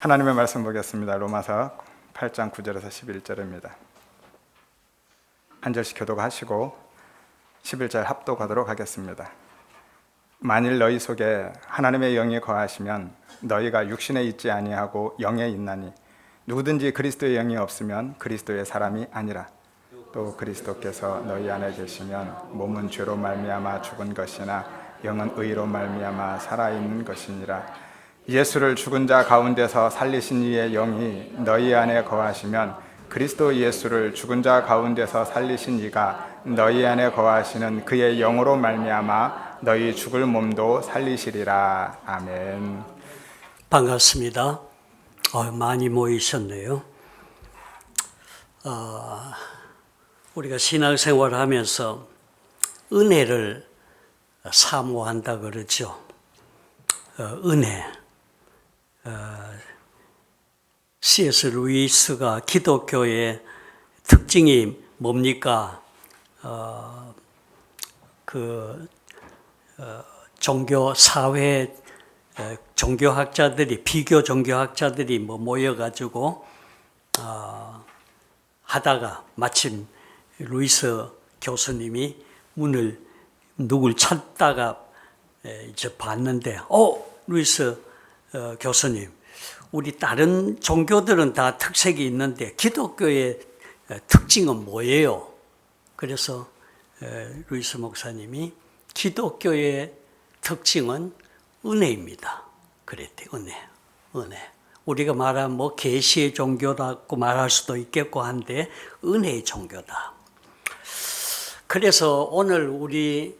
하나님의 말씀 보겠습니다. 로마서 8장 9절에서 11절입니다. 한 절씩 교독하시고 11절 합독하도록 하겠습니다. 만일 너희 속에 하나님의 영이 거하시면 너희가 육신에 있지 아니하고 영에 있나니 누구든지 그리스도의 영이 없으면 그리스도의 사람이 아니라. 또 그리스도께서 너희 안에 계시면 몸은 죄로 말미암아 죽은 것이나 영은 의로 말미암아 살아있는 것이니라. 예수를 죽은 자 가운데서 살리신 이의 영이 너희 안에 거하시면 그리스도 예수를 죽은 자 가운데서 살리신 이가 너희 안에 거하시는 그의 영으로 말미암아 너희 죽을 몸도 살리시리라. 아멘. 반갑습니다. 많이 모이셨네요. 우리가 신앙생활을 하면서 은혜를 사모한다 그러죠. 은혜. C.S. 루이스가 기독교의 특징이 뭡니까? 종교 사회 종교학자들이 비교 종교학자들이 모여가지고 하다가 마침 루이스 교수님이 누굴 찾다가 이제 봤는데, 루이스 교수님, 우리 다른 종교들은 다 특색이 있는데 기독교의 특징은 뭐예요? 그래서 루이스 목사님이 기독교의 특징은 은혜입니다. 그랬대. 은혜. 우리가 말하면 계시의 종교라고 말할 수도 있겠고 한데 은혜의 종교다. 그래서 오늘 우리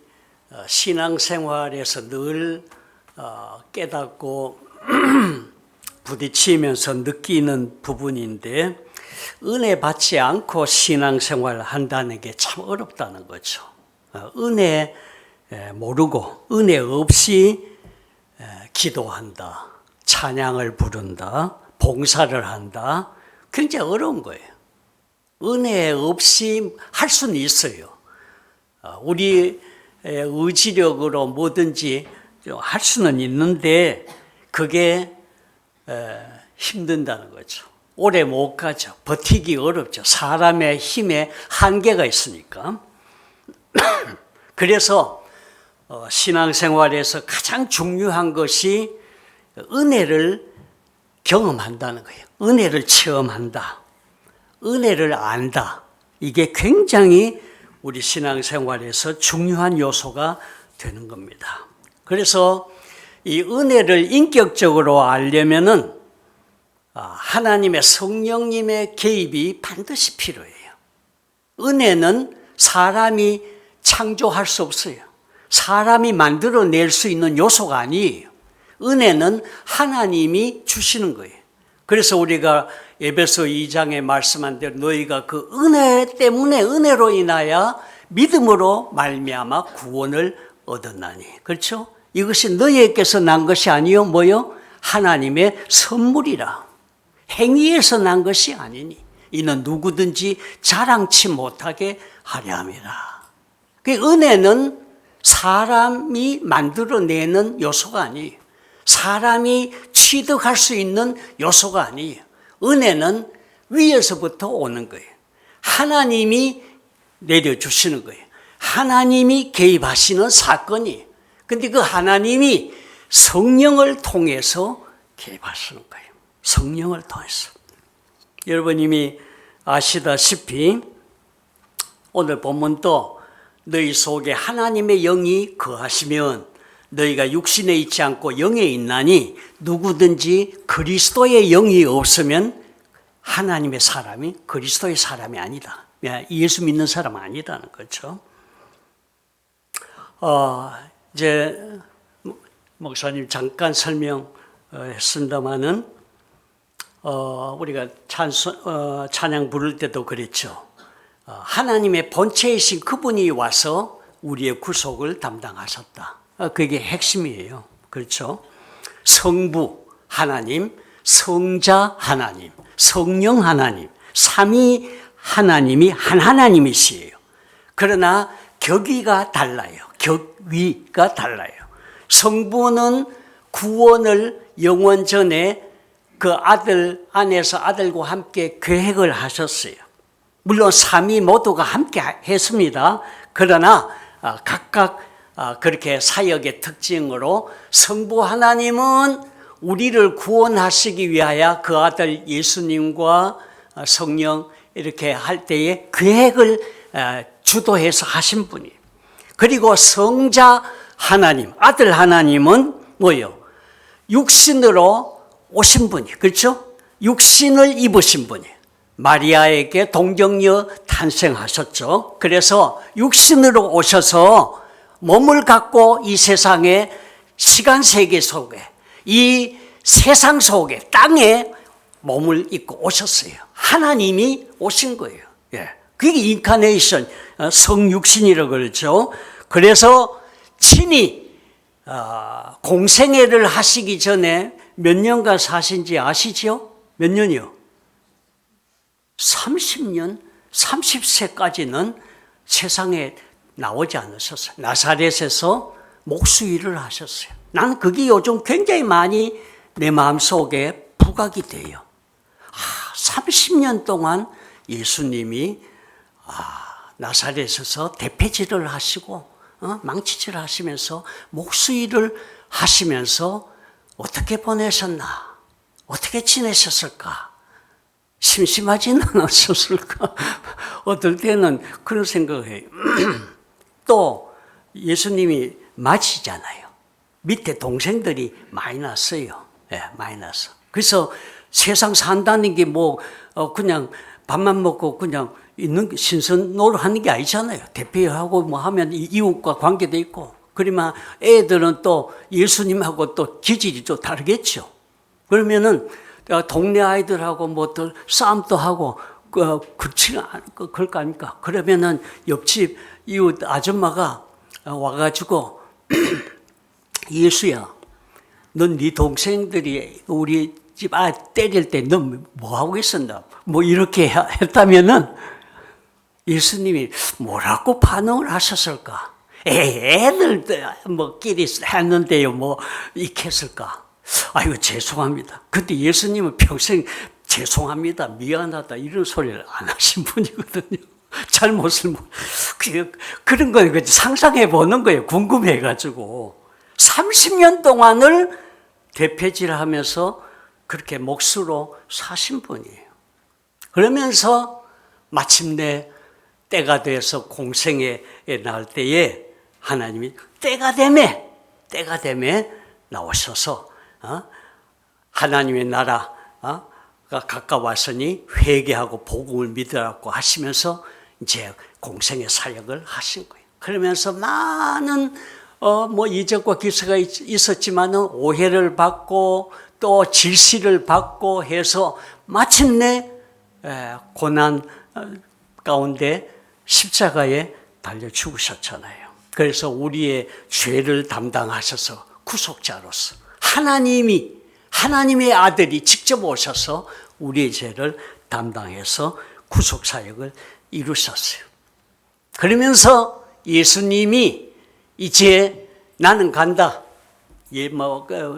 신앙생활에서 늘 깨닫고 부딪히면서 느끼는 부분인데, 은혜 받지 않고 신앙생활을 한다는 게 참 어렵다는 거죠. 은혜 모르고 은혜 없이 기도한다, 찬양을 부른다, 봉사를 한다, 굉장히 어려운 거예요. 은혜 없이 할 수는 있어요. 우리 의지력으로 뭐든지 할 수는 있는데 그게 힘든다는 거죠. 오래 못 가죠. 버티기 어렵죠. 사람의 힘에 한계가 있으니까. 그래서 신앙생활에서 가장 중요한 것이 은혜를 경험한다는 거예요. 은혜를 체험한다. 은혜를 안다. 이게 굉장히 우리 신앙생활에서 중요한 요소가 되는 겁니다. 그래서 이 은혜를 인격적으로 알려면은 하나님의 성령님의 개입이 반드시 필요해요. 은혜는 사람이 창조할 수 없어요. 사람이 만들어낼 수 있는 요소가 아니에요. 은혜는 하나님이 주시는 거예요. 그래서 우리가 에베소 2장에 말씀한 대로 너희가 그 은혜 때문에 은혜로 인하여 믿음으로 말미암아 구원을 얻었나니. 그렇죠? 이것이 너희에게서 난 것이 아니요 뭐요? 하나님의 선물이라. 행위에서 난 것이 아니니 이는 누구든지 자랑치 못하게 하려 함이라. 그 은혜는 사람이 만들어내는 요소가 아니에요. 사람이 취득할 수 있는 요소가 아니에요. 은혜는 위에서부터 오는 거예요. 하나님이 내려주시는 거예요. 하나님이 개입하시는 사건이에요. 근데 그 하나님이 성령을 통해서 개입하시는 거예요. 성령을 통해서. 여러분 이미 아시다시피 오늘 본문도 너희 속에 하나님의 영이 거하시면 너희가 육신에 있지 않고 영에 있나니 누구든지 그리스도의 영이 없으면 하나님의 사람이 그리스도의 사람이 아니다. 예수 믿는 사람 아니다는 거죠. 이제 목사님 잠깐 설명했습니다마는 우리가 찬양 부를 때도 그랬죠. 하나님의 본체이신 그분이 와서 우리의 구속을 담당하셨다. 그게 핵심이에요. 그렇죠? 성부 하나님, 성자 하나님, 성령 하나님, 삼위 하나님이 한 하나님이시에요. 그러나 격위가 달라요. 격위가 달라요. 성부는 구원을 영원전에 그 아들 안에서 아들과 함께 계획을 하셨어요. 물론 삼위 모두가 함께 했습니다. 그러나 각각 그렇게 사역의 특징으로 성부 하나님은 우리를 구원하시기 위하여 그 아들 예수님과 성령 이렇게 할 때에 계획을 주도해서 하신 분이에요. 그리고 성자 하나님, 아들 하나님은 뭐예요? 육신으로 오신 분이, 그렇죠? 육신을 입으신 분이에요. 마리아에게 동정녀 탄생하셨죠. 그래서 육신으로 오셔서 몸을 갖고 이 세상의 시간 세계 속에, 이 세상 속에, 땅에 몸을 입고 오셨어요. 하나님이 오신 거예요. 예. 그게 인카네이션, 성육신이라고 그러죠. 그래서 친히 공생애를 하시기 전에 몇 년간 사신지 아시죠? 몇 년이요? 30년, 30세까지는 세상에 나오지 않으셨어요. 나사렛에서 목수일을 하셨어요. 나는 그게 요즘 굉장히 많이 내 마음속에 부각이 돼요. 30년 동안 예수님이 나사렛에서 대패질을 하시고 망치질을 하시면서 목수일을 하시면서 어떻게 보내셨나? 어떻게 지내셨을까? 심심하지는 않았을까? 어떨 때는 그런 생각을 해요. 또 예수님이 맞이잖아요. 밑에 동생들이 많이 났어요. 예, 많이 났어. 그래서 세상 산다는 게 그냥 밥만 먹고 그냥 있는 신선 노릇하는 게 아니잖아요. 대피하고 뭐 하면 이웃과 관계도 있고. 그러면 애들은 또 예수님하고 또 기질이 또 다르겠죠. 그러면은 동네 아이들하고 뭐들 싸움도 하고 그럴 거 아닙니까? 그러면은 옆집 이웃 아줌마가 와가지고 예수야, 넌 네 동생들이 우리 집 때릴 때 넌 뭐 하고 있었나? 뭐 이렇게 했다면은 예수님이 뭐라고 반응을 하셨을까? 애들 끼리 했는데요, 뭐 이렇게 했을까? 아이고 죄송합니다. 근데 예수님은 평생 죄송합니다, 미안하다 이런 소리를 안 하신 분이거든요. 잘못을 그런 거 상상해 보는 거예요. 궁금해가지고 30년 동안을 대패질하면서 그렇게 몫으로 사신 분이에요. 그러면서 마침내 때가 돼서 공생에 나올 때에 하나님이 때가 되매 나오셔서 하나님의 나라가 가까웠으니 회개하고 복음을 믿으라고 하시면서 이제 공생의 사역을 하신 거예요. 그러면서 많은 이적과 기사가 있었지만은 오해를 받고 또 질시를 받고 해서 마침내 고난 가운데 십자가에 달려 죽으셨잖아요. 그래서 우리의 죄를 담당하셔서 구속자로서 하나님의 아들이 직접 오셔서 우리의 죄를 담당해서 구속사역을 이루셨어요. 그러면서 예수님이 이제 나는 간다.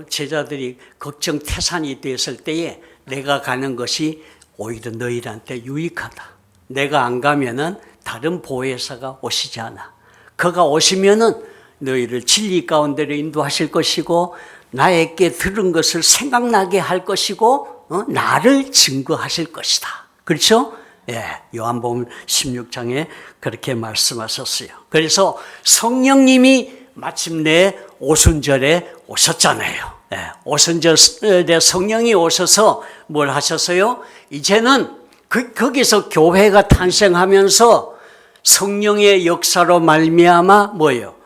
제자들이 걱정 태산이 됐을 때에 내가 가는 것이 오히려 너희들한테 유익하다. 내가 안 가면은 다른 보혜사가 오시지 않아. 그가 오시면은 너희를 진리 가운데로 인도하실 것이고 나에게 들은 것을 생각나게 할 것이고 나를 증거하실 것이다. 그렇죠? 예, 요한복음 16장에 그렇게 말씀하셨어요. 그래서 성령님이 마침내 오순절에 오셨잖아요. 예, 오순절에 성령이 오셔서 뭘 하셨어요? 이제는 거기서 교회가 탄생하면서 성령의 역사로 말미암아 뭐예요?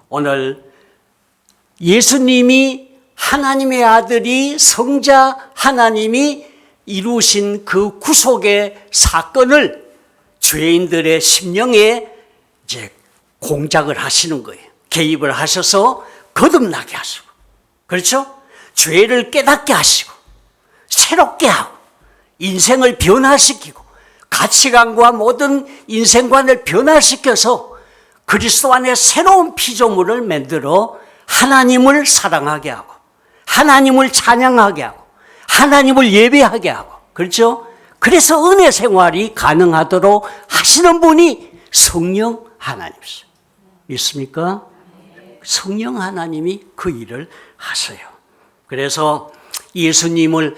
오늘 예수님이 하나님의 아들이 성자 하나님이 이루신 그 구속의 사건을 죄인들의 심령에 이제 공작을 하시는 거예요. 개입을 하셔서 거듭나게 하시고, 그렇죠? 죄를 깨닫게 하시고, 새롭게 하고, 인생을 변화시키고, 가치관과 모든 인생관을 변화시켜서 그리스도 안에 새로운 피조물을 만들어 하나님을 사랑하게 하고, 하나님을 찬양하게 하고, 하나님을 예배하게 하고, 그렇죠? 그래서 은혜 생활이 가능하도록 하시는 분이 성령 하나님이세요. 믿습니까? 성령 하나님이 그 일을 하세요. 그래서 예수님을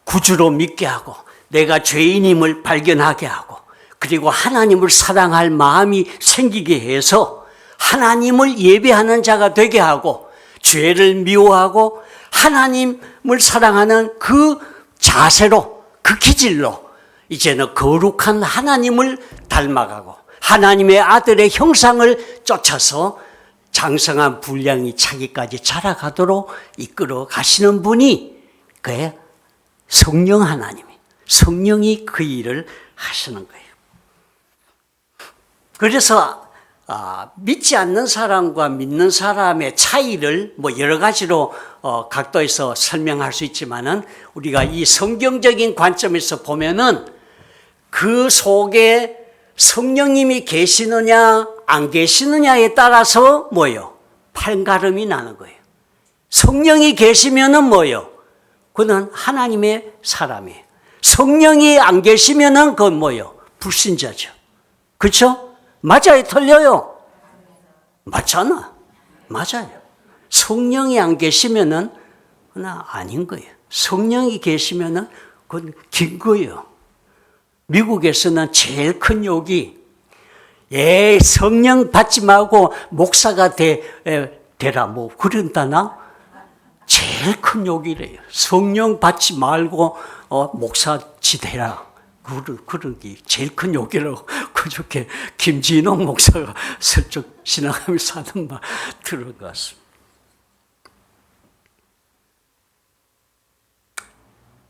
구주로 믿게 하고, 내가 죄인임을 발견하게 하고, 그리고 하나님을 사랑할 마음이 생기게 해서 하나님을 예배하는 자가 되게 하고, 죄를 미워하고 하나님을 사랑하는 그 자세로, 그 기질로 이제는 거룩한 하나님을 닮아가고 하나님의 아들의 형상을 쫓아서 장성한 분량이 차기까지 자라가도록 이끌어 가시는 분이 그의 성령 하나님이, 성령이 그 일을 하시는 거예요. 그래서 믿지 않는 사람과 믿는 사람의 차이를 뭐 여러 가지로 각도에서 설명할 수 있지만은, 우리가 이 성경적인 관점에서 보면은 그 속에 성령님이 계시느냐 안 계시느냐에 따라서 뭐요? 판가름이 나는 거예요. 성령이 계시면은 뭐요? 그는 하나님의 사람이에요. 성령이 안 계시면은 그건 뭐요? 불신자죠. 그렇죠? 맞아요, 틀려요? 맞잖아. 맞아요. 성령이 안 계시면은 그건 아닌 거예요. 성령이 계시면은 그건 긴 거예요. 미국에서는 제일 큰 욕이, 성령 받지 말고 목사가 되라 뭐 그런다나? 제일 큰 욕이래요. 성령 받지 말고 목사지 되라. 그런 게 제일 큰 욕이라고 그저께 김진홍 목사가 슬쩍 지나가면서 하는 말 들은 것 같습니다.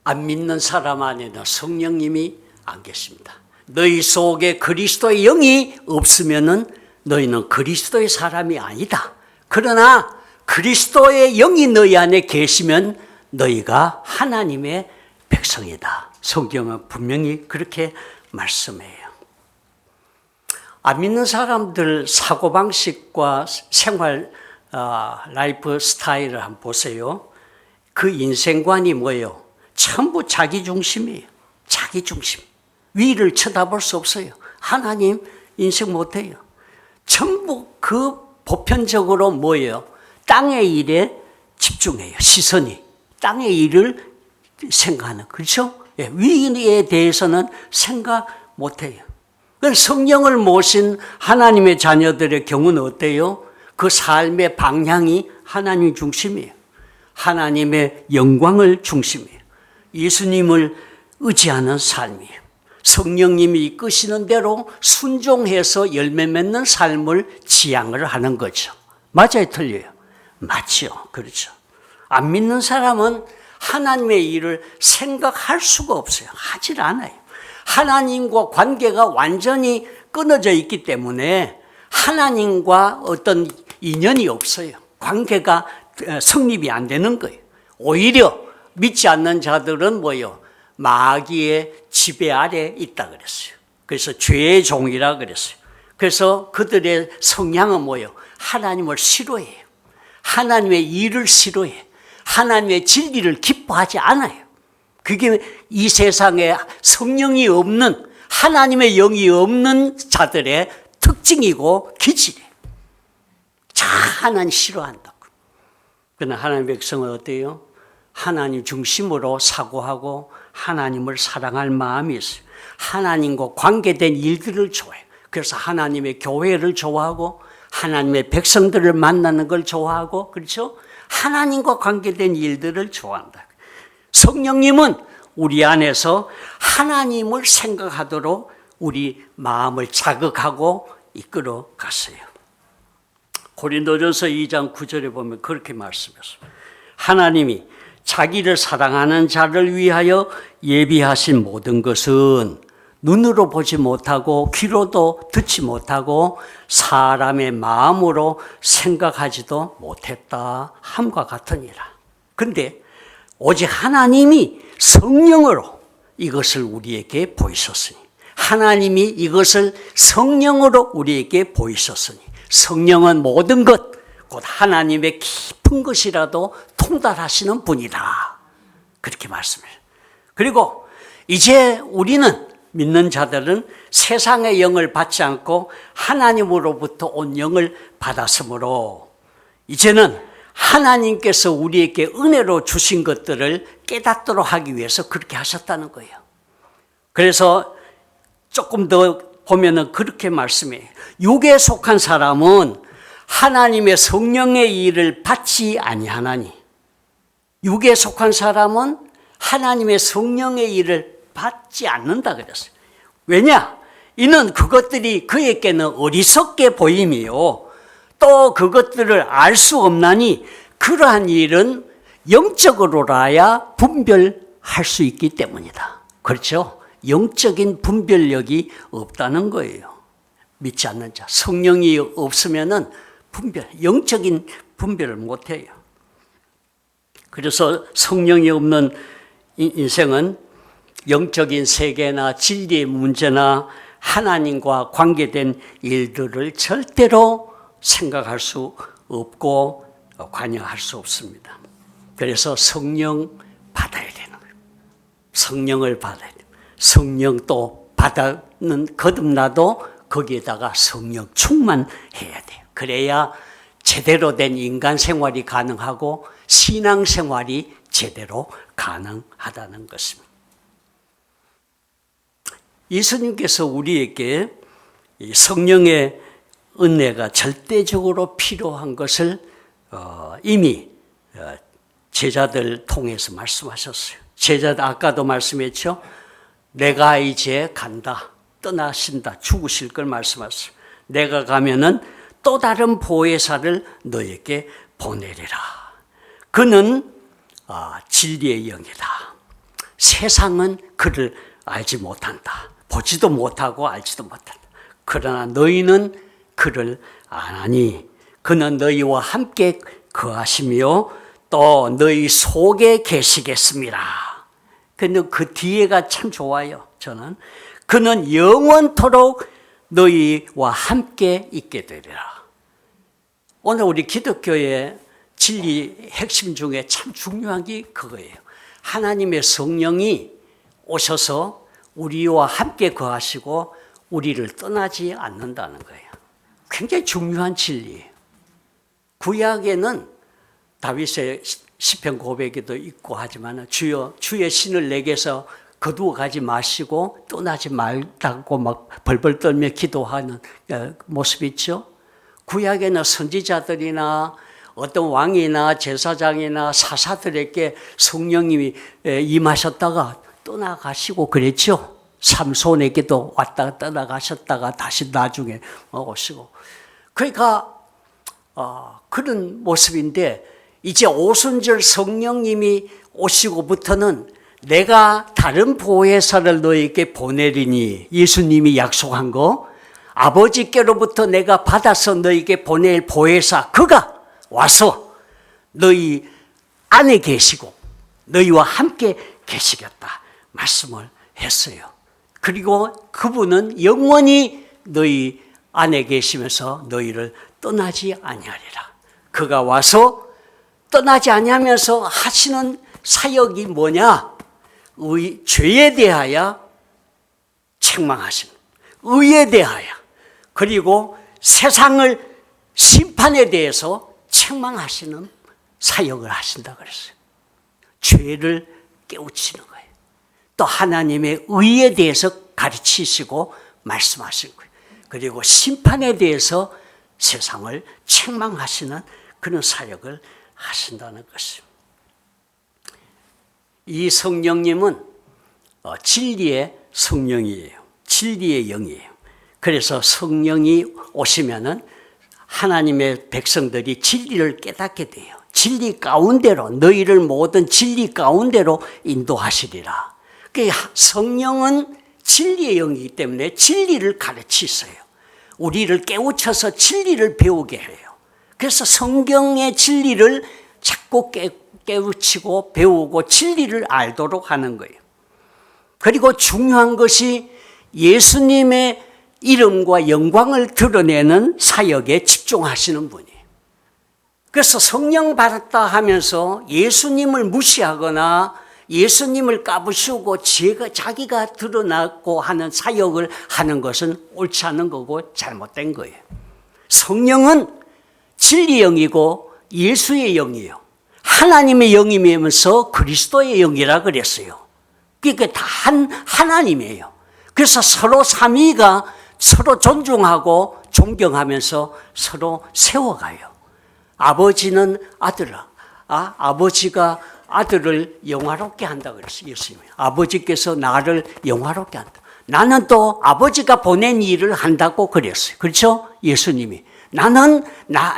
안 믿는 사람 안에는 성령님이 안 계십니다. 너희 속에 그리스도의 영이 없으면은 너희는 그리스도의 사람이 아니다. 그러나 그리스도의 영이 너희 안에 계시면 너희가 하나님의 백성이다. 성경은 분명히 그렇게 말씀해요. 안 믿는 사람들 사고방식과 생활 라이프 스타일을 한번 보세요. 그 인생관이 뭐예요? 전부 자기중심이에요. 자기중심. 위를 쳐다볼 수 없어요. 하나님 인생 못해요. 전부 그 보편적으로 뭐예요? 땅의 일에 집중해요. 시선이. 땅의 일을 생각하는. 그렇죠? 위에 대해서는 생각 못해요. 성령을 모신 하나님의 자녀들의 경우는 어때요? 그 삶의 방향이 하나님 중심이에요. 하나님의 영광을 중심이에요. 예수님을 의지하는 삶이에요. 성령님이 이끄시는 대로 순종해서 열매 맺는 삶을 지향을 하는 거죠. 맞아요, 틀려요? 맞죠. 그렇죠. 안 믿는 사람은 하나님의 일을 생각할 수가 없어요. 하질 않아요. 하나님과 관계가 완전히 끊어져 있기 때문에 하나님과 어떤 인연이 없어요. 관계가 성립이 안 되는 거예요. 오히려 믿지 않는 자들은 뭐예요? 마귀의 지배 아래 있다 그랬어요. 그래서 죄의 종이라 그랬어요. 그래서 그들의 성향은 뭐예요? 하나님을 싫어해요. 하나님의 일을 싫어해요. 하나님의 진리를 기뻐하지 않아요. 그게 이 세상에 성령이 없는, 하나님의 영이 없는 자들의 특징이고 기질이에요. 하나님 싫어한다고. 그러나 하나님의 백성은 어때요? 하나님 중심으로 사고하고 하나님을 사랑할 마음이 있어요. 하나님과 관계된 일들을 좋아해요. 그래서 하나님의 교회를 좋아하고 하나님의 백성들을 만나는 걸 좋아하고, 그렇죠? 하나님과 관계된 일들을 좋아한다. 성령님은 우리 안에서 하나님을 생각하도록 우리 마음을 자극하고 이끌어 갔어요. 고린도전서 2장 9절에 보면 그렇게 말씀했어요. 하나님이 자기를 사랑하는 자를 위하여 예비하신 모든 것은 눈으로 보지 못하고 귀로도 듣지 못하고 사람의 마음으로 생각하지도 못했다 함과 같으니라. 그런데 오직 하나님이 성령으로 이것을 우리에게 보이셨으니, 하나님이 이것을 성령으로 우리에게 보이셨으니, 성령은 모든 것, 곧 하나님의 깊은 것이라도 통달하시는 분이다. 그렇게 말씀해요. 그리고 이제 우리는 믿는 자들은 세상의 영을 받지 않고 하나님으로부터 온 영을 받았으므로 이제는 하나님께서 우리에게 은혜로 주신 것들을 깨닫도록 하기 위해서 그렇게 하셨다는 거예요. 그래서 조금 더 보면은 그렇게 말씀해요. 육에 속한 사람은 하나님의 성령의 일을 받지 아니하나니, 육에 속한 사람은 하나님의 성령의 일을 받지 않는다 그랬어요. 왜냐? 이는 그것들이 그에게는 어리석게 보임이요, 또 그것들을 알 수 없나니 그러한 일은 영적으로라야 분별할 수 있기 때문이다. 그렇죠? 영적인 분별력이 없다는 거예요. 믿지 않는 자, 성령이 없으면은 영적인 분별을 못해요. 그래서 성령이 없는 인생은 영적인 세계나 진리의 문제나 하나님과 관계된 일들을 절대로 생각할 수 없고 관여할 수 없습니다. 그래서 성령 받아야 되는 거예요. 성령을 받아야 돼요. 성령 또 받는 거듭나도 거기에다가 성령 충만해야 돼요. 그래야 제대로 된 인간 생활이 가능하고 신앙 생활이 제대로 가능하다는 것입니다. 예수님께서 우리에게 성령의 은혜가 절대적으로 필요한 것을 이미 제자들 통해서 말씀하셨어요. 제자들 아까도 말씀했죠. 내가 이제 간다, 떠나신다, 죽으실 걸 말씀하셨어요. 내가 가면은 또 다른 보혜사를 너에게 보내리라. 그는 진리의 영이다. 세상은 그를 알지 못한다. 보지도 못하고 알지도 못한다. 그러나 너희는 그를 아나니 그는 너희와 함께 거하시며 또 너희 속에 계시겠습니다. 근데 그 뒤에가 참 좋아요. 저는 그는 영원토록 너희와 함께 있게 되리라. 오늘 우리 기독교의 진리 핵심 중에 참 중요한 게 그거예요. 하나님의 성령이 오셔서 우리와 함께 거하시고 우리를 떠나지 않는다는 거예요. 굉장히 중요한 진리예요. 구약에는 다윗의 시편 고백에도 있고 하지만 주여 주의 신을 내게서 거두어 가지 마시고 떠나지 말라고 막 벌벌 떨며 기도하는 모습이 있죠. 구약에는 선지자들이나 어떤 왕이나 제사장이나 사사들에게 성령님이 임하셨다가 떠나가시고 그랬죠. 삼손에게도 왔다가 떠나가셨다가 다시 나중에 오시고. 그러니까 그런 모습인데 이제 오순절 성령님이 오시고부터는 내가 다른 보혜사를 너에게 보내리니, 예수님이 약속한 거, 아버지께로부터 내가 받아서 너에게 보낼 보혜사, 그가 와서 너희 안에 계시고 너희와 함께 계시겠다 말씀을 했어요. 그리고 그분은 영원히 너희 안에 계시면서 너희를 떠나지 아니하리라. 그가 와서 떠나지 아니하면서 하시는 사역이 뭐냐? 죄에 대하여 책망하시는, 의에 대하여, 그리고 세상을 심판에 대해서 책망하시는 사역을 하신다 그랬어요. 죄를 깨우치는 거예요. 또 하나님의 의에 대해서 가르치시고 말씀하시는 거예요. 그리고 심판에 대해서 세상을 책망하시는 그런 사역을 하신다는 것입니다. 이 성령님은 진리의 성령이에요. 진리의 영이에요. 그래서 성령이 오시면은 하나님의 백성들이 진리를 깨닫게 돼요. 진리 가운데로, 너희를 모든 진리 가운데로 인도하시리라. 성령은 진리의 영이기 때문에 진리를 가르치세요. 우리를 깨우쳐서 진리를 배우게 해요. 그래서 성경의 진리를 자꾸 깨우치고 배우고 진리를 알도록 하는 거예요. 그리고 중요한 것이 예수님의 이름과 영광을 드러내는 사역에 집중하시는 분이에요. 그래서 성령 받았다 하면서 예수님을 무시하거나 예수님을 까부시고 자기가 드러나고 하는 사역을 하는 것은 옳지 않은 거고 잘못된 거예요. 성령은 진리의 영이고 예수의 영이에요. 하나님의 영이면서 그리스도의 영이라 그랬어요. 그러니까 다 하나님이에요. 그래서 서로 삼위가 서로 존중하고 존경하면서 서로 세워가요. 아버지는 아버지가 아들을 영화롭게 한다 그랬어요. 예수님이. 아버지께서 나를 영화롭게 한다. 나는 또 아버지가 보낸 일을 한다고 그랬어요. 그렇죠? 예수님이. 나는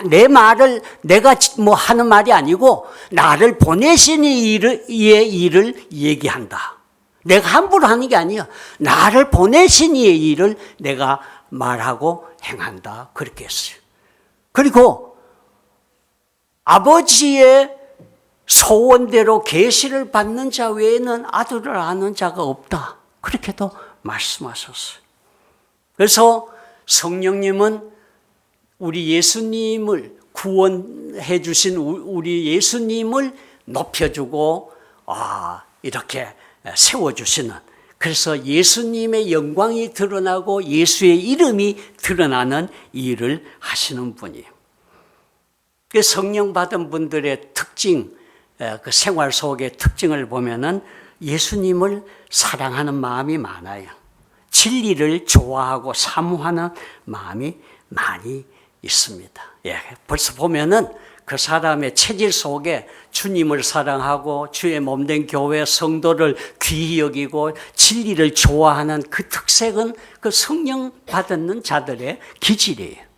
내 말을 내가 뭐 하는 말이 아니고 나를 보내신 이의 일을 얘기한다. 내가 함부로 하는 게 아니야. 나를 보내신 이의 일을 내가 말하고 행한다. 그렇게 했어요. 그리고 아버지의 소원대로 계시를 받는 자 외에는 아들을 아는 자가 없다. 그렇게도 말씀하셨어요. 그래서 성령님은 우리 예수님을 구원해 주신 우리 예수님을 높여주고 이렇게 세워주시는, 그래서 예수님의 영광이 드러나고 예수의 이름이 드러나는 일을 하시는 분이에요. 그 성령 받은 분들의 특징, 그 생활 속의 특징을 보면은 예수님을 사랑하는 마음이 많아요. 진리를 좋아하고 사모하는 마음이 많이 있습니다. 벌써 보면은 그 사람의 체질 속에 주님을 사랑하고 주의 몸된 교회 성도를 귀히 여기고 진리를 좋아하는 그 특색은 그 성령 받는 자들의 기질이에요.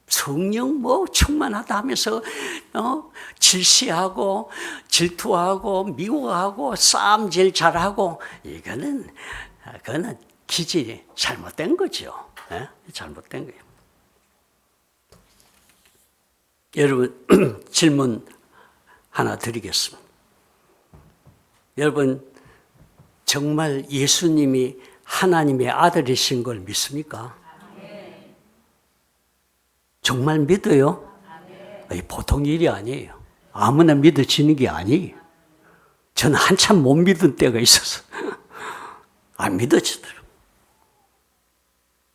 성령 충만하다 하면서 질시하고 질투하고 미워하고 싸움 제일 잘하고 그거는 기질이 잘못된 거죠. 잘못된 거예요. 여러분 질문 하나 드리겠습니다. 여러분 정말 예수님이 하나님의 아들이신 걸 믿습니까? 정말 믿어요? 보통 일이 아니에요. 아무나 믿어지는 게 아니에요. 저는 한참 못 믿은 때가 있어서 안 믿어지더라고요.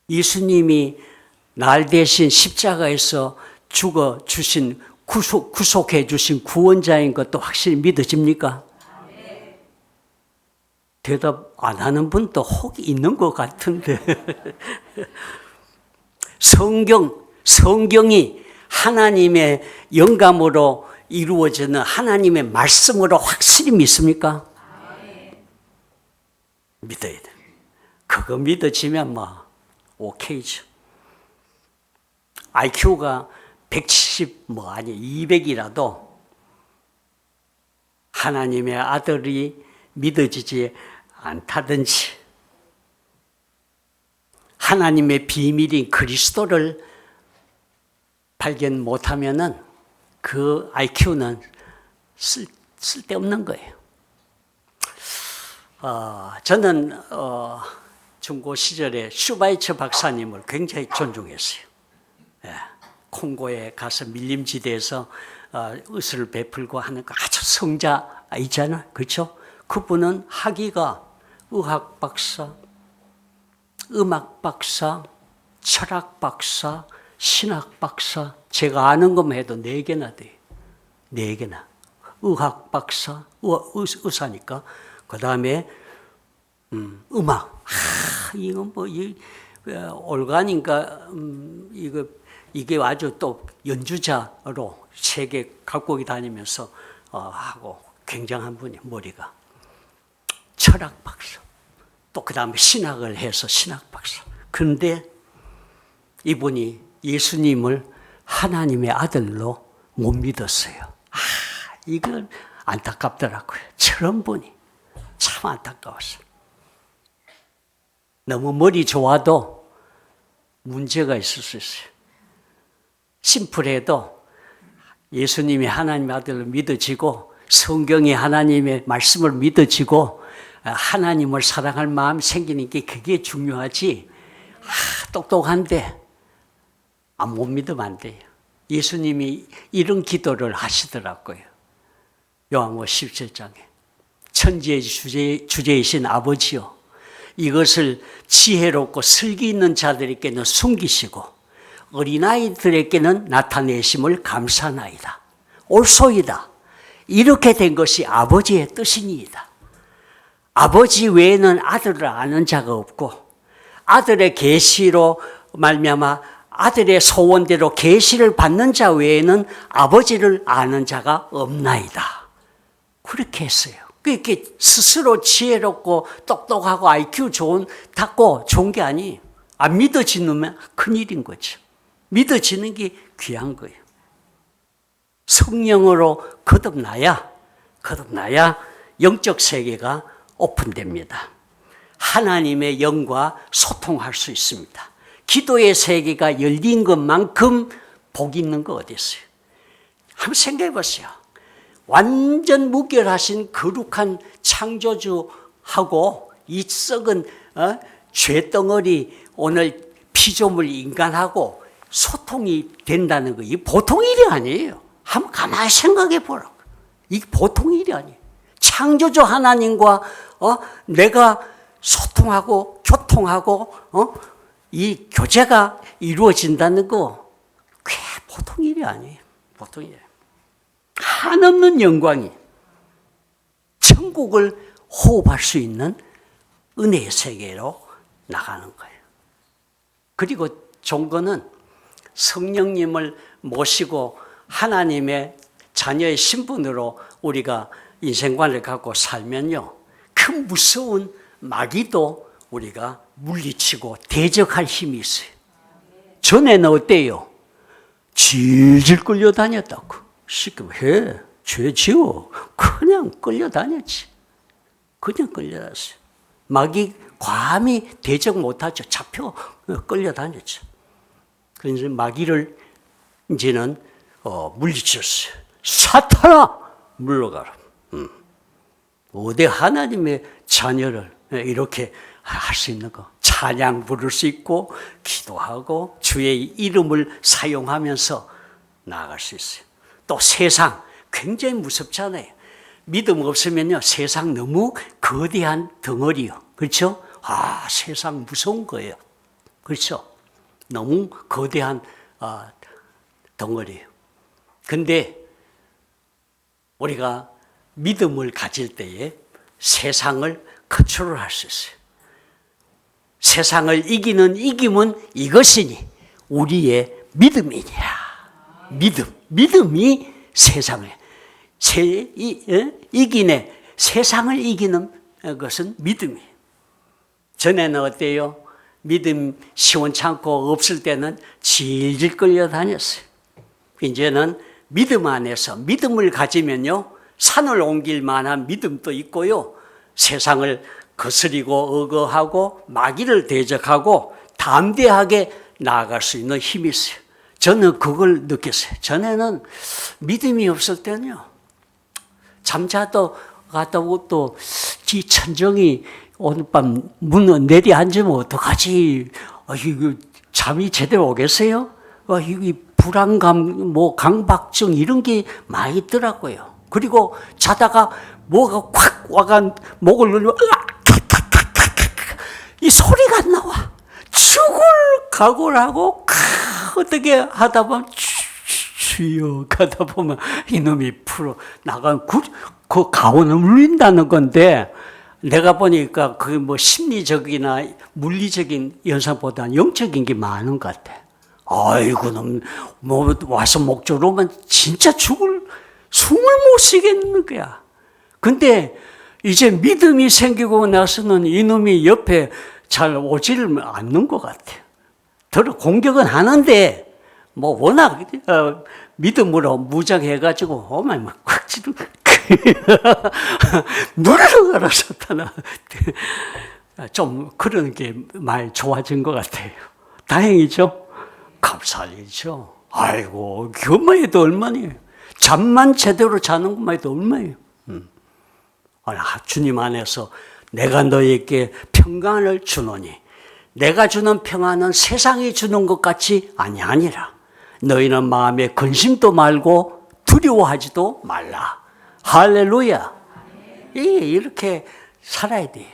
예수님이 날 대신 십자가에서 죽어 주신 구속해 주신 구원자인 것도 확실히 믿어집니까? 대답 안 하는 분도 혹 있는 것 같은데 성경이 하나님의 영감으로 이루어지는 하나님의 말씀으로 확실히 믿습니까? 믿어야 돼. 그거 믿어지면 오케이죠. IQ가 170 200이라도 하나님의 아들이 믿어지지 않다든지 하나님의 비밀인 그리스도를 발견 못하면은 그 IQ는 쓸데없는 거예요. 저는 중고 시절에 슈바이처 박사님을 굉장히 존중했어요. 콩고에 가서 밀림지대에서 의술을 베풀고 하는 아주 성자 있잖아요. 그렇죠? 그분은 학위가 의학 박사, 음악 박사, 철학 박사, 신학 박사, 제가 아는 것만 해도 4개나 돼요. 4개나. 의학 박사, 의사니까. 그 다음에 음악. 이건 올간인가 이게 아주 또 연주자로 세계 각국에 다니면서 하고 굉장한 분이 머리가. 철학 박사. 또 그 다음에 신학을 해서 신학 박사. 그런데 이분이 예수님을 하나님의 아들로 못 믿었어요. 이건 안타깝더라고요. 저런 분이 참 안타까웠어요. 너무 머리 좋아도 문제가 있을 수 있어요. 심플해도 예수님이 하나님의 아들로 믿어지고 성경이 하나님의 말씀을 믿어지고 하나님을 사랑할 마음이 생기는 게 그게 중요하지. 똑똑한데 못 믿으면 안 돼요. 예수님이 이런 기도를 하시더라고요. 요한복음 17장에 천지의 주제이신 아버지여, 이것을 지혜롭고 슬기 있는 자들에게는 숨기시고 어린아이들에게는 나타내심을 감사나이다. 옳소이다. 이렇게 된 것이 아버지의 뜻이니이다. 아버지 외에는 아들을 아는 자가 없고 아들의 계시로 말미암아 아들의 소원대로 계시를 받는 자 외에는 아버지를 아는 자가 없나이다. 그렇게 했어요. 그렇게 스스로 지혜롭고 똑똑하고 IQ 좋고 좋은 게 아니에요. 안 믿어지면 큰일인 거죠. 믿어지는 게 귀한 거예요. 성령으로 거듭나야 영적 세계가 오픈됩니다. 하나님의 영과 소통할 수 있습니다. 기도의 세계가 열린 것만큼 복 있는 거 어디 있어요? 한번 생각해 보세요. 완전 무결하신 거룩한 창조주하고 이 썩은 죄덩어리 오늘 피조물 인간하고 소통이 된다는 거, 이 보통 일이 아니에요. 한번 가만히 생각해 보라고. 이게 보통 일이 아니에요. 창조주 하나님과 내가 소통하고 교통하고 이 교제가 이루어진다는 거 꽤 보통 일이 아니에요. 보통 일이 아니에요. 한없는 영광이 천국을 호흡할 수 있는 은혜의 세계로 나가는 거예요. 그리고 종거는 성령님을 모시고 하나님의 자녀의 신분으로 우리가 인생관을 갖고 살면요, 그 무서운 마귀도 우리가 물리치고 대적할 힘이 있어요. 전에는 어때요? 질질 끌려다녔다고. 시키면 해, 죄 지어. 그냥 끌려다녔지. 그냥 끌려다녔어요. 마귀 감히 대적 못하죠. 잡혀 끌려다녔죠. 그래서 마귀를 이제는 물리쳤어요. 사탄아, 물러가라. 어디 하나님의 자녀를 이렇게 할 수 있는 거. 찬양 부를 수 있고 기도하고 주의 이름을 사용하면서 나아갈 수 있어요. 또 세상 굉장히 무섭잖아요. 믿음 없으면요, 세상 너무 거대한 덩어리요. 그렇죠? 세상 무서운 거예요. 그렇죠? 너무 거대한 덩어리예요. 근데 우리가 믿음을 가질 때에 세상을 컨트롤할 수 있어요. 세상을 이기는 이김은 이것이니 우리의 믿음이니라. 믿음이 세상을 이기네. 세상을 이기는 것은 믿음이에요. 전에는 어때요? 믿음 시원찮고 없을 때는 질질 끌려다녔어요. 이제는 믿음 안에서 믿음을 가지면요, 산을 옮길 만한 믿음도 있고요, 세상을 거스리고 억어하고 마귀를 대적하고 담대하게 나아갈 수 있는 힘이 있어요. 저는 그걸 느꼈어요. 전에는 믿음이 없을 때는요, 잠자도 갔다고 또 이 천정이 오늘 밤 문을 내려앉으면 어떡하지? 이거 잠이 제대로 오겠어요? 이 불안감, 강박증 이런 게 많이 있더라고요. 그리고 자다가 뭐가 콱 와가 목을 누르면 이 소리가 안 나와. 죽을 각오를 하고 어떻게 하다 보면 주여 가다 보면 이놈이 풀어 나간 그 가오는 울린다는 건데, 내가 보니까 그게 심리적이나 물리적인 현상보다 영적인 게 많은 것 같아. 아이고, 와서 목조로 오면 진짜 숨을 못 쉬겠는 거야. 근데 이제 믿음이 생기고 나서는 이놈이 옆에 잘 오지를 않는 것 같아. 공격은 하는데, 워낙, 믿음으로 무장해가지고, 오면 콱 찌르, 물러가라, 사탄아. 좀 그런 게 많이 좋아진 것 같아요. 다행이죠? 감사하죠. 아이고, 그것만 해도 얼마네요. 잠만 제대로 자는 것만 해도 얼마예요. 주님 안에서 내가 너에게 평강을 주노니 내가 주는 평안은 세상이 주는 것 같이 아니하니라. 너희는 마음에 근심도 말고 두려워하지도 말라. 할렐루야. 이렇게 살아야 돼요.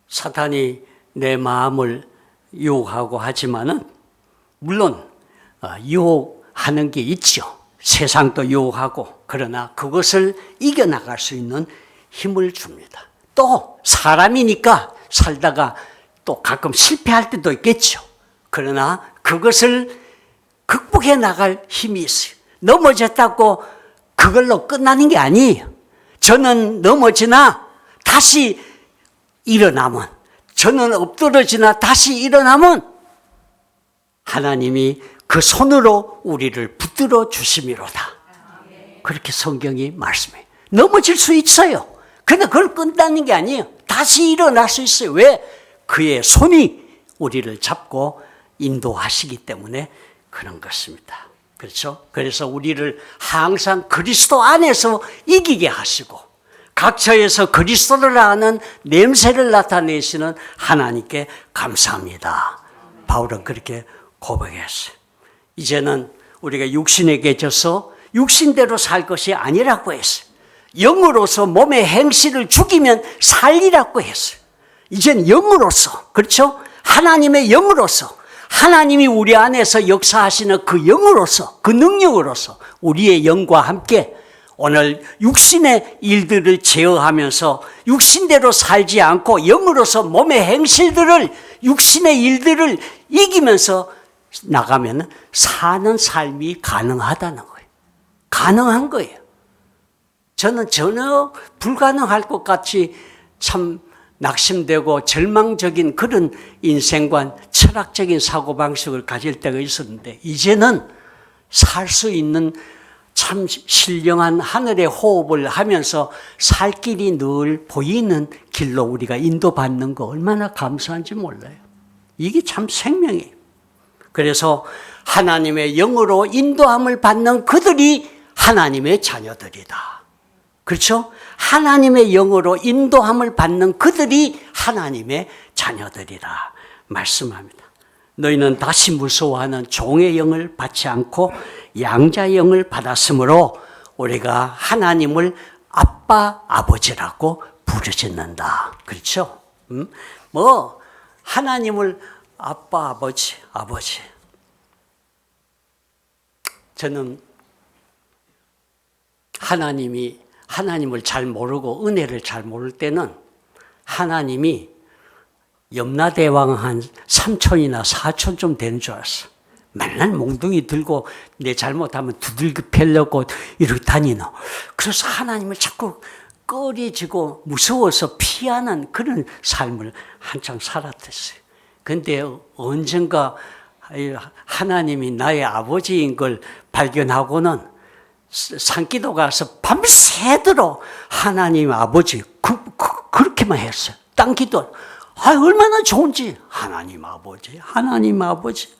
사탄이 내 마음을 유혹하고 하지만은 물론 유혹하는 게 있죠. 세상도 유혹하고. 그러나 그것을 이겨나갈 수 있는 힘을 줍니다. 또 사람이니까 살다가 또 가끔 실패할 때도 있겠죠. 그러나 그것을 극복해 나갈 힘이 있어요. 넘어졌다고 그걸로 끝나는 게 아니에요. 저는 넘어지나 다시 일어나면, 저는 엎드러지나 다시 일어나면 하나님이 그 손으로 우리를 붙들어 주심이로다. 그렇게 성경이 말씀해요. 넘어질 수 있어요. 근데 그걸 끝나는 게 아니에요. 다시 일어날 수 있어요. 왜? 그의 손이 우리를 잡고 인도하시기 때문에 그런 것입니다. 그렇죠? 그래서 우리를 항상 그리스도 안에서 이기게 하시고 각처에서 그리스도를 아는 냄새를 나타내시는 하나님께 감사합니다. 바울은 그렇게 고백했어요. 이제는 우리가 육신에 갇혀서 육신대로 살 것이 아니라고 했어요. 영으로서 몸의 행실을 죽이면 살리라고 했어요. 이제는 영으로서, 그렇죠? 하나님의 영으로서, 하나님이 우리 안에서 역사하시는 그 영으로서, 그 능력으로서 우리의 영과 함께 오늘 육신의 일들을 제어하면서 육신대로 살지 않고 영으로서 몸의 행실들을, 육신의 일들을 이기면서 나가면 사는 삶이 가능하다는 거예요. 가능한 거예요. 저는 전혀 불가능할 것 같이 참 낙심되고 절망적인 그런 인생관, 철학적인 사고방식을 가질 때가 있었는데 이제는 살 수 있는 참 신령한 하늘의 호흡을 하면서 살 길이 늘 보이는 길로 우리가 인도받는 거 얼마나 감사한지 몰라요. 이게 참 생명이에요. 그래서 하나님의 영으로 인도함을 받는 그들이 하나님의 자녀들이다. 그렇죠? 하나님의 영으로 인도함을 받는 그들이 하나님의 자녀들이라 말씀합니다. 너희는 다시 무서워하는 종의 영을 받지 않고 양자의 영을 받았으므로 우리가 하나님을 아빠, 아버지라고 부르짖는다. 그렇죠? 하나님을 아빠, 아버지. 저는 하나님을 잘 모르고 은혜를 잘 모를 때는 하나님이 염라대왕 한 삼촌이나 사촌 되는 줄 알았어. 맨날 몽둥이 들고 내 잘못하면 두들겨 패려고 이렇게 다니는. 그래서 하나님을 자꾸 꺼려지고 무서워서 피하는 그런 삶을 한창 살았댔어요. 근데 언젠가 하나님이 나의 아버지인 걸 발견하고는 산기도 가서 밤새도록 하나님 아버지 그렇게만 했어요. 딴 기도 얼마나 좋은지 하나님 아버지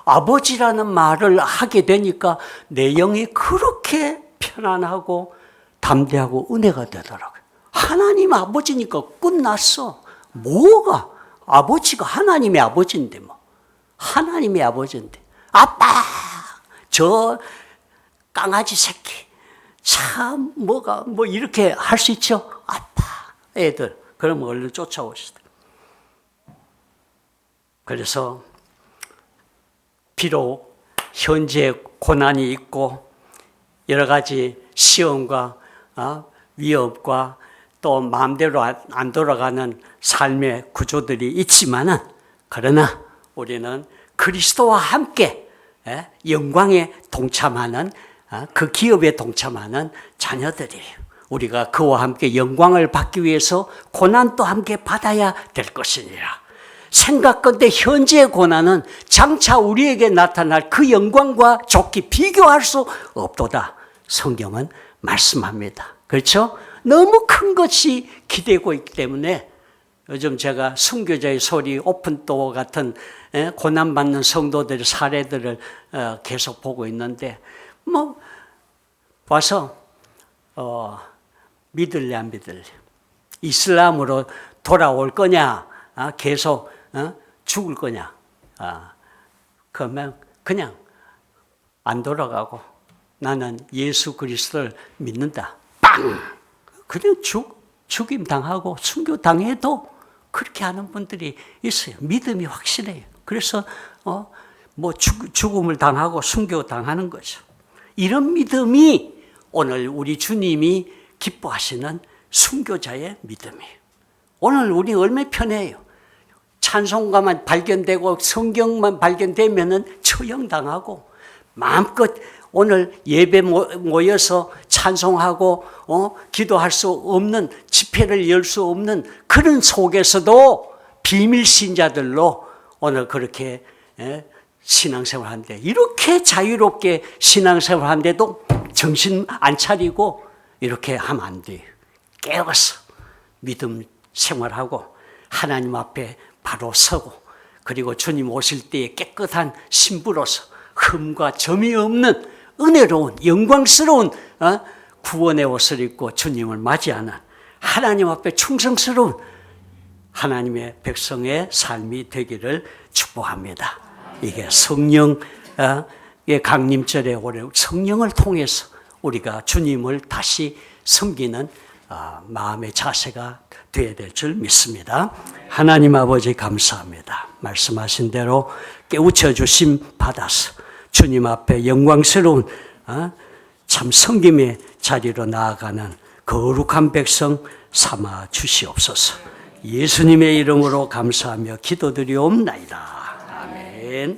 아버지라는 말을 하게 되니까 내 영이 그렇게 편안하고 담대하고 은혜가 되더라고요. 하나님 아버지니까 끝났어. 뭐가 아버지가 하나님의 아버지인데 뭐 하나님의 아버지인데 아빠 저 강아지 새끼 참 뭐 이렇게 할 수 있죠. 아빠 애들 그러면 얼른 쫓아오시다. 그래서 비록 현재 고난이 있고 여러 가지 시험과 위협과 또 마음대로 안 돌아가는 삶의 구조들이 있지만은 그러나 우리는 그리스도와 함께 영광에 동참하는 그 기업에 동참하는 자녀들이에요. 우리가 그와 함께 영광을 받기 위해서 고난도 함께 받아야 될 것이니라. 생각건대 현재의 고난은 장차 우리에게 나타날 그 영광과 좋게 비교할 수 없도다. 성경은 말씀합니다. 그렇죠? 너무 큰 것이 기대고 있기 때문에 요즘 제가 순교자의 소리 오픈도어 같은 고난받는 성도들의 사례들을 계속 보고 있는데 와서 믿을래 안 믿을래? 이슬람으로 돌아올 거냐? 계속 죽을 거냐? 그러면 그냥 안 돌아가고 나는 예수 그리스도를 믿는다. 빵! 그냥 죽임 당하고 순교 당해도 그렇게 하는 분들이 있어요. 믿음이 확실해요. 그래서 죽음을 당하고 순교 당하는 거죠. 이런 믿음이 오늘 우리 주님이 기뻐하시는 순교자의 믿음이에요. 오늘 우리 얼마나 편해요. 찬송가만 발견되고 성경만 발견되면은 처형당하고 마음껏 오늘 예배 모여서 찬송하고 기도할 수 없는, 집회를 열 수 없는 그런 속에서도 비밀 신자들로 오늘 그렇게 신앙생활 하는데, 이렇게 자유롭게 신앙생활 하는데도 정신 안 차리고 이렇게 하면 안 돼요. 깨어서 믿음 생활하고 하나님 앞에 바로 서고, 그리고 주님 오실 때에 깨끗한 신부로서 흠과 점이 없는 은혜로운 영광스러운 구원의 옷을 입고 주님을 맞이하는 하나님 앞에 충성스러운 하나님의 백성의 삶이 되기를 축복합니다. 이게 성령의 강림절에 올해 성령을 통해서 우리가 주님을 다시 섬기는 마음의 자세가 되어야 될 줄 믿습니다. 하나님 아버지 감사합니다. 말씀하신 대로 깨우쳐 주심 받아서 주님 앞에 영광스러운 참 섬김의 자리로 나아가는 거룩한 백성 삼아 주시옵소서. 예수님의 이름으로 감사하며 기도드리옵나이다. 아멘.